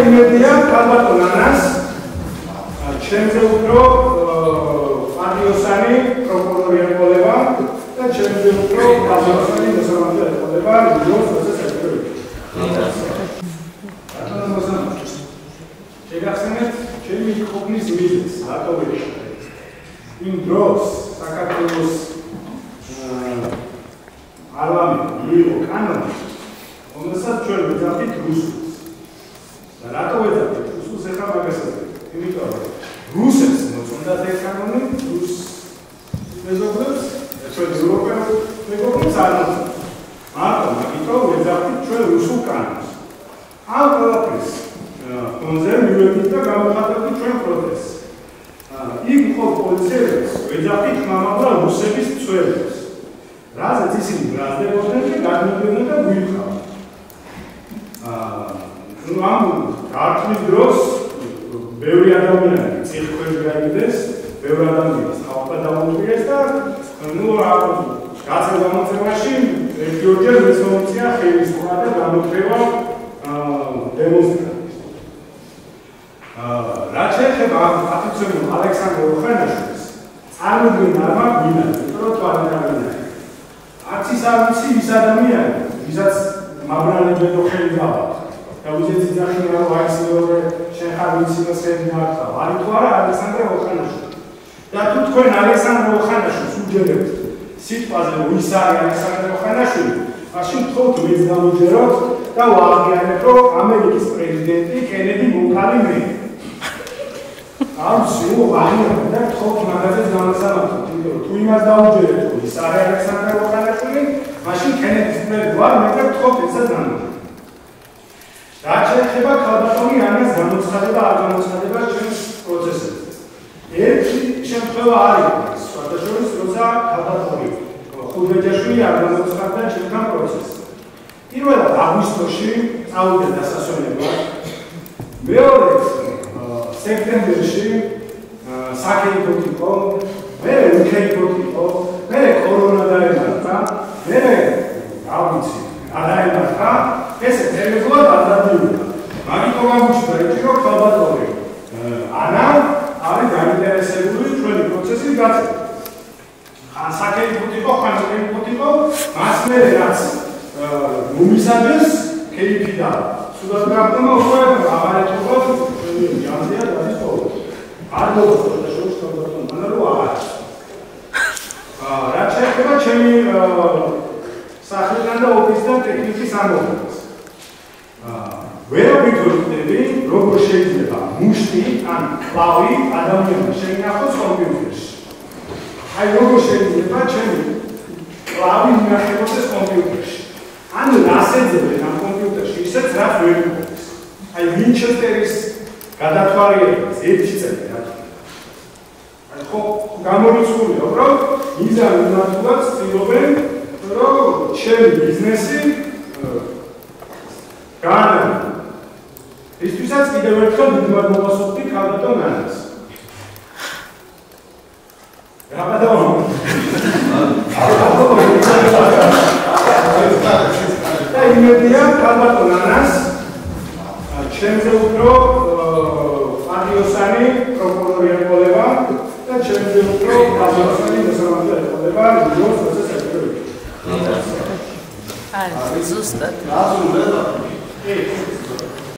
იმედია ქალბატონ ანას ჩემზე უფრო პატიოსანი პროკურორი ეყოლება და ჩემზე უფრო პატიოსანი მოსამართლე ეყოლება ჯოს პროცესებში. შეგახსენებთ ჩემი ყოფნის მიზეზს რატო ვეშავე. იმ დროს საქართველოს პარლამენტი მიიღო კანონი, რომელსაც ჩვენ ვეძახით რუსულს. და რატო ვეძახით რუსულს ახლა მაგასაც? იმიტომ რომ რუსებს მოწონდათ ეს კანონი, რუს მეზობლებს, ჩვენ ევროპელ მეგობრებს არ მოწონდათ. მარტო მაგიტომ ვეძახით ჩვენ რუსულ კანონს. ამ ყველაფერს ფონზე მივედით და გამოხატავთ ჩვენ პროტესტს. იქ მხოლოდ პოლიციელებს ვეძახით ხმამაღლა რუსების მცველებს. რაზეც ისინი ბრაზდებოდნენ და გადმოგვიდნენ და გვიყვავთ. ამ გარკვეულ დროს ბევრი ადამიანი წიხქვეშ გაიგდეს, ბევრი ადამიანის ხალხა დაუწყიეს და გაცემ გამოწევაში ერთ-ორჯერ მისმომწია ხელისუფლება და გამოწევა დემონსტრაციას. რაც შეეხება პატიცემულ ალექსანდრე ოხანაშვილს, წარმოგვიდგენ არ მაგვინა, იმიტომ რომ არ არც ის არ ვიცი ის ადამიანი, ვისაც მაბრალებს და ხელი გავაკეთე. და უძეცი ძახი რომ აი ეს მეორე შენ ხარ ვიცი და შენ მართლა. არის თუ არა ალექსანდრე ოხანაშვილი. და თუ თქვენ ალექსანდრე ოხანაშვილს უჯერებთ სიტყვაზე რომ ის არის ალექსანდრე ოხანაშვილი, მაშინ თქვენ ვინც გამიჯეროთ და ვაღიარებთ რომ ამერიკის პრეზიდენტი კენედი მომხალი მე. ამ სულ ვაღიარებთ და თქვენ მაგაზე გამოსამართლოთ. თუ იმას დაუჯერებთ რომ ის არის ალექსანდრე ოხანაშვილი, მაშინ კენედის პრეზიდენტი ვარ მე და თქვენ ეცად გამიჯეროთ. რაც შეეხება ქალბატონი ანას გამოცხადება არ გამოცხადებას ჩვენს პროცესებზე. ერთი შემთხვევა არის, სხვადასხვა როცა ქალბატონი ხუდეჯაშვილი არ გამოცხადდა ჩვენთან პროცესს. პირველად აგვისტოში წავიდა დასასვენებლად, მეორედ სექტემბერში საქეითო იყო, მერე უქეითო იყო, მერე კორონა დაემართა, მერე არ ვიცი რა დაემართა. ესე თემებად არ დადიოდა. მაგიტომ აღმოჩნდა ერთი რომ ქალბატონი ანა არის დაინტერესებული ჩვენი პროცესის გაწევით. ხან საქეითოდ იყო, ხან უქეითოდ იყო, მას მერე რაც მომისადეს ქეითი და სულად გახდომა უკვე აღარეთულად ჩვენი ჯანზეა დადის ყოველ. არ მოგწონდა შორის ქალბატონი მან რომ აღარ. რაც შეეხება ჩემი სახლიდან და ოფისიდან ტექნიკის ამოღებას. ვერ ვიტყვი როგორ შეიძლება მუშტი ან კლავი ადამიანს შეინახოს კომპიუტერში. აი როგორ შეიძლება ჩემი კლავი ინახოს კომპიუტერში. ანუ რას ეძებენ ამ კომპიუტერში ისეთ რაც ვერ ვიტყვი. აი ვინჩესტერის გადათვალიერებას ერთი წელი რა. აი ხო გამორიცხულია რომ მიზანი უნდათ ცდილობენ რომ ჩემი ბიზნესი გაანადგურონ. ისთვისაც კიდევ ერთხელ დიდმად მოვასწრებდი ქალბატონ ანას. რა გადავამო? და იმედია ქალბატონ ანას ჩემზე უფრო პატიოსანი პროკურორი ეყოლება და ჩემზე უფრო პატიოსანი მოსამართლე ეყოლება ჯოს პროცესებში. არის ზუსტად. Ei,